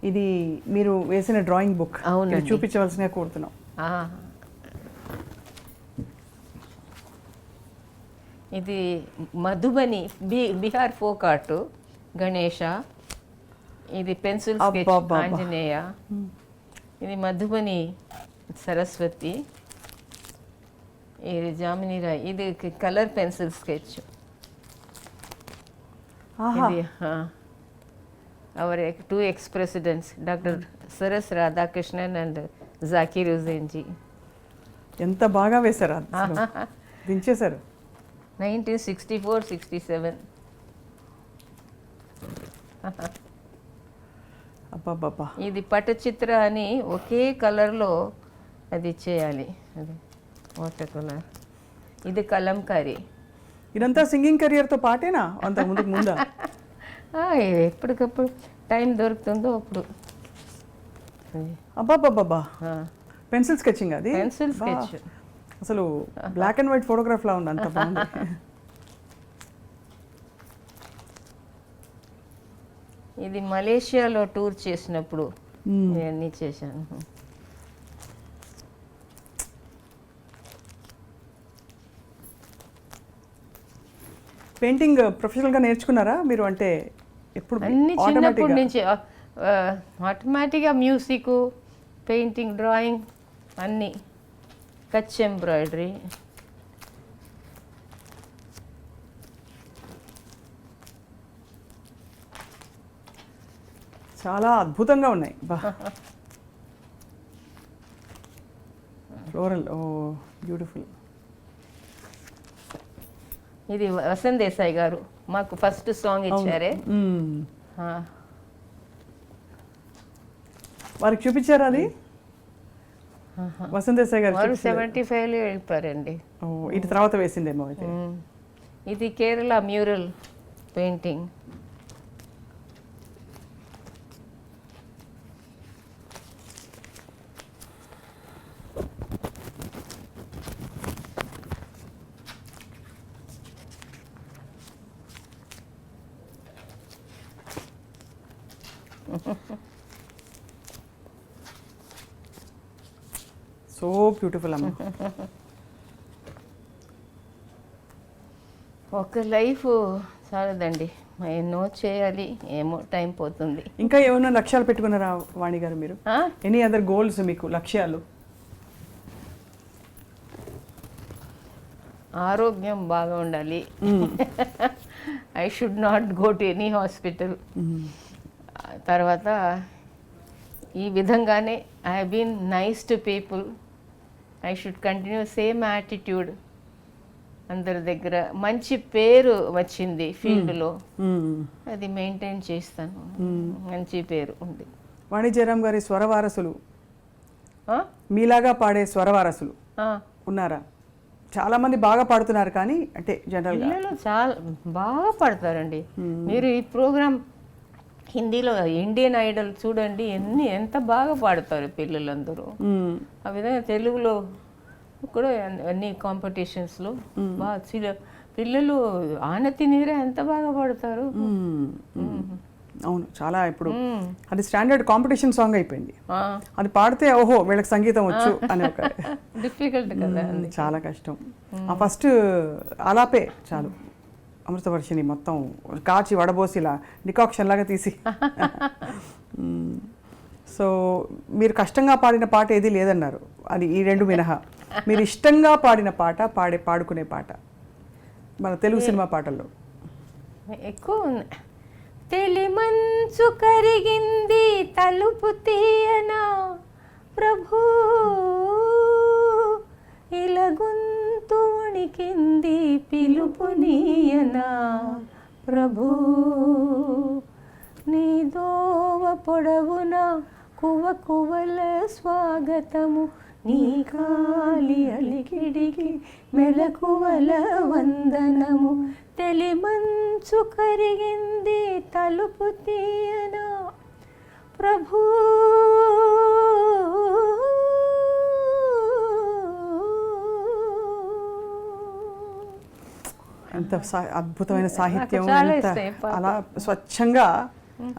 ఇది మీరు వేసిన డ్రాయింగ్ బుక్. అవునండి. చూపించవలసిందిగా కోరుతున్నాం. ఇది మధుబని బీహార్ ఫోక్ ఆర్ట్. గణేష. ఇది పెన్సిల్ స్కెచ్ ఆంజనేయ. ఇది మధుబని సరస్వతి. ఇది జామిని రాయ్. ఇది కలర్ పెన్సిల్ స్కెచ్. ఇది అవర్ 2 ex-presidents డాక్టర్ సరస్ రాధాకృష్ణన్ అండ్ జాకీర్ హుసేన్ జీ. ఎంత బాగా వేశారు, దించేశారు. 1964-67. అబ్బాబ్బా. ఇది పటచిత్ర అని ఒకే కలర్లో అది చేయాలి. అది వాటర్ కలర్. ఇది కలంకారీ. ఇదంతా సింగింగ్ కెరియర్తో పాటేనా? అంత ముందా? ఎప్పటికప్పుడు టైం దొరుకుతుందో అప్పుడు. అబ్బాబ్బాబ్బా. పెన్సిల్ స్కెచింగ్ అది? Pencil sketch. అసలు బ్లాక్ అండ్ వైట్ ఫోటోగ్రాఫ్ లా ఉంది, అంత బాగుంది. ఇది మలేషియాలో టూర్ చేసినప్పుడు ఇవన్నీ చేశాను. పెయింటింగ్ ప్రొఫెషనల్గా నేర్చుకున్నారా మీరు? అంటే ఎప్పుడు? అన్ని చిన్నప్పటి నుంచి ఆటోమేటిక్గా మ్యూజిక్, పెయింటింగ్, డ్రాయింగ్ అన్నీ. కచ్ ఎంబ్రాయిడరీ. చాలా అద్భుతంగా ఉన్నాయి. ఫ్లోరల్. ఓ బ్యూటిఫుల్. ఇది వసంత్ దేశాయ్ గారు మాకు ఫస్ట్ సాంగ్ ఇచ్చారే. వారికి చూపించారా అది? వసంత్ దేశాయ్ గారు 75లో వెళ్ళిపోయారండి. ఇటు తర్వాత వేసిందేమో అయితే. ఇది Kerala mural painting. So beautiful అమ్మ. ఒక లైఫ్ చాలదండి, ఎన్నో చేయాలి, ఏమో టైం పోతుంది. ఇంకా ఏమైనా లక్ష్యాలు పెట్టుకున్నారా వాణి గారు మీరు? ఎనీ అదర్ గోల్స్ మీకు, లక్ష్యాలు? ఆరోగ్యం బాగా ఉండాలి. I should not go to any hospital. తర్వాత ఈ విధంగానే I have been nice to people. I should continue same attitude. అందరి దగ్గర మంచి పేరు వచ్చింది ఫీల్డ్లో, అది మెయింటైన్ చేస్తాను. మంచి పేరు ఉంది. వాణి జయరాం గారి స్వరవారసులు, మీలాగా పాడే స్వరవారసులు ఉన్నారా? చాలా మంది బాగా పాడుతున్నారు, కానీ అంటే జనరల్గా పిల్లలు చాలా బాగా పాడతారండి. మీరు ఈ ప్రోగ్రామ్ హిందీలో ఇండియన్ ఐడల్ చూడండి, ఎంత బాగా పాడతారు పిల్లలందరూ. ఆ విధంగా తెలుగులో కూడా అన్ని కాంపిటీషన్స్లో బాగా పిల్లలు ఆనతి నీరే ఎంత బాగా పాడతారు. అవును, చాలా. ఇప్పుడు అది స్టాండర్డ్ కాంపిటీషన్ సాంగ్ అయిపోయింది. అది పాడితే ఓహో వీళ్ళకి సంగీతం వచ్చు అని ఒక డిఫికల్ట్ కదా, చాలా కష్టం. ఆ ఫస్ట్ ఆలాపే చాలు, అమృతవర్షిని మొత్తం కాచి వడబోసి ఇలా డికాక్షన్ లాగా తీసి. సో మీరు కష్టంగా పాడిన పాట ఏది లేదన్నారు, అది ఈ రెండు మినహా. మీరు ఇష్టంగా పాడిన పాట, పాడుకునే పాట మన తెలుగు సినిమా పాటల్లో ఎక్కువ ఉంది. తెలిమంచు కరిగింది తలుపు తీయనా ప్రభు, ఇలా గొంతు వణికింది పిలుపు నీయనా ప్రభు, నీ దోవ పొడవున కువ కువల స్వాగతము, నీ కాలి అలికిడికి మెలకువల వందనము, తెలిమంచు కరిగింది తలుపు తీయనా ప్రభు. ఎంత అద్భుతమైన సాహిత్యం, అలా స్వచ్ఛంగా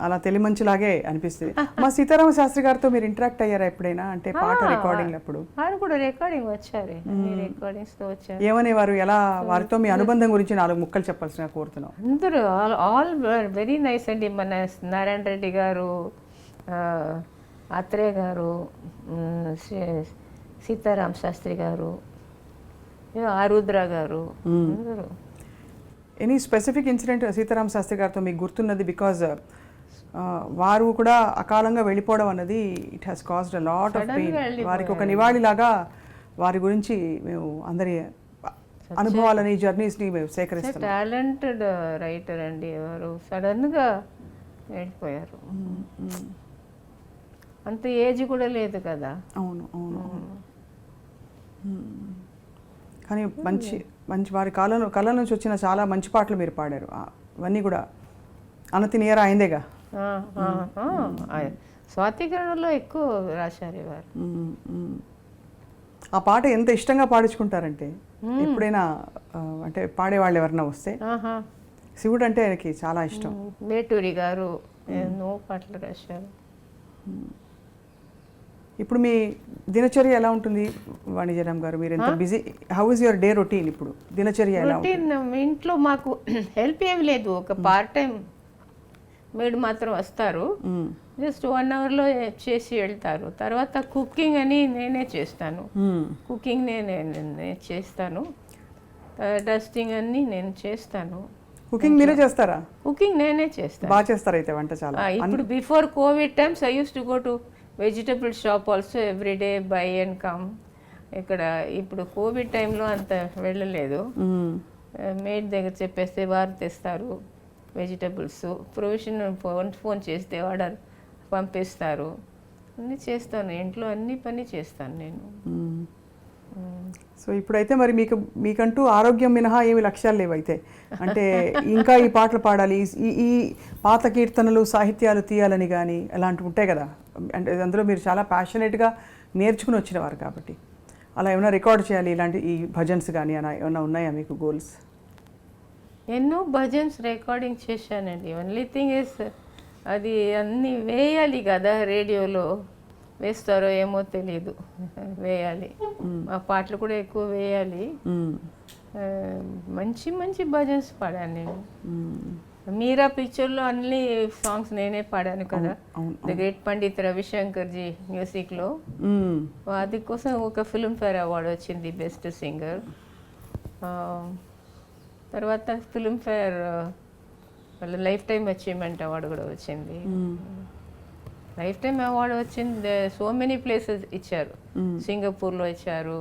అలా తెలిమంచులాగే అనిపిస్తుంది. మా సీతారామ శాస్త్రి గారితో మీరు ఇంటరాక్ట్ అయ్యారా ఎప్పుడైనా, అంటే పాట రికార్డింగ్ అప్పుడు? వారు కూడా రికార్డింగ్ వచ్చారు, రికార్డింగ్స్తో వచ్చారు. ఏమనేవారు, ఎలా వారితో మీ అనుబంధం గురించి 4 ముక్కలు చెప్పాల్సిన కోరుతున్నాం. అందరూ ఆల్ వెరీ నైస్ అండి. మన నారాయణ రెడ్డి గారు, ఆత్రేయ గారు, సీతారాం శాస్త్రి గారు, ఆరుద్ర గారు, అందరూ. Any specific incident Sitarama Sastri గారితో మీకు గుర్తున్నది? బికాజ్ వారు కూడా అకాలంగా వెళ్ళిపోవడం అన్నది it has caused a lot of pain. వారికి ఒక నివాళిలాగా వారి గురించి మేము అందరి అనుభవాలని, జర్నీస్ని మేము సేకరిస్తాం. టాలెంటెడ్ రైటర్ అండి. వారు సడన్గా వెళ్ళిపోయారు. అంత ఏజ్ కూడా లేదు కదా. అవును అవును. కానీ మంచి మంచి వారి కళ నుంచి వచ్చిన చాలా మంచి పాటలు మీరు పాడారు. అవన్నీ కూడా అనతి నియర అయిందేగా. స్వాతికరణలో ఎక్కువ రాశారు వారు. ఆ పాట ఎంత ఇష్టంగా పాడించుకుంటారంటే, ఎప్పుడైనా అంటే పాడేవాళ్ళు ఎవరైనా వస్తే, శివుడు అంటే ఆయనకి చాలా ఇష్టం. వేటూరి గారు ఎన్నో పాటలు రాశారు. ఇప్పుడు మీ దినచర్య ఎలా ఉంటుంది వాణిజ్యరామ్ గారు? మీరు ఎంత busy, how is your day routine? ఇప్పుడు దినచర్య ఎలా ఉంటుంది? ఇంట్లో మాకు హెల్ప్ ఏమి లేదు. ఒక పార్ట్ టైం మేడ్ మాత్రం వస్తారు, జస్ట్ 1 అవర్లో చేసి వెళ్తారు. తర్వాత కుకింగ్ అని నేనే చేస్తాను. కుకింగ్ నేనే చేస్తాను. డస్టింగ్ అన్ని నేను చేస్తాను. కుకింగ్ మీరే చేస్తారా? కుకింగ్ నేనే చేస్తాను. బాగా చేస్తారు అయితే వంట చాలా. ఇప్పుడు before Covid times I use to go to vegetable shop also every day by and come. ఇక్కడ ఇప్పుడు కోవిడ్ టైంలో అంత వెళ్ళలేదు. మేడ్ దగ్గర చెప్పేస్తే వారు తెస్తారు వెజిటబుల్స్. ప్రొవిజన్ ఫోన్ చేస్తే ఆర్డర్ పంపిస్తారు. అన్నీ చేస్తాను, ఇంట్లో అన్ని పని చేస్తాను నేను. సో ఇప్పుడైతే మరి మీకంటూ ఆరోగ్యం మినహా ఏమి లక్ష్యాలు లేవు అయితే? అంటే ఇంకా ఈ పాటలు పాడాలి, ఈ పాత కీర్తనలు సాహిత్యాలు తీయాలని కానీ అలాంటివి ఉంటాయి కదా. అంటే అందులో మీరు చాలా ప్యాషనేట్గా నేర్చుకుని వచ్చిన వారు కాబట్టి, అలా ఏమైనా రికార్డ్ చేయాలి ఇలాంటి ఈ భజన్స్ కానీ అలా ఏమైనా ఉన్నాయా మీకు గోల్స్? ఎన్నో భజన్స్ రికార్డింగ్ చేశానండి. ఓన్లీ థింగ్ ఇస్ అది అన్నీ వేయాలి కదా. రేడియోలో వేస్తారో ఏమో తెలియదు, వేయాలి. ఆ పాటలు కూడా ఎక్కువ వేయాలి. మంచి మంచి భజన్స్ పాడాను నేను. మీరా పిక్చర్లో అన్ని సాంగ్స్ నేనే పాడాను కదా. ద గ్రేట్ పండిత్ రవిశంకర్జీ మ్యూజిక్లో. అది కోసం ఒక ఫిల్మ్ఫేర్ అవార్డు వచ్చింది బెస్ట్ సింగర్. తర్వాత ఫిల్మ్ఫేర్ వాళ్ళ లైఫ్ టైమ్ అచీవ్మెంట్ అవార్డు కూడా వచ్చింది. లైఫ్ టైమ్ అవార్డు వచ్చింది. సో మెనీ ప్లేసెస్ ఇచ్చారు. సింగపూర్లో ఇచ్చారు,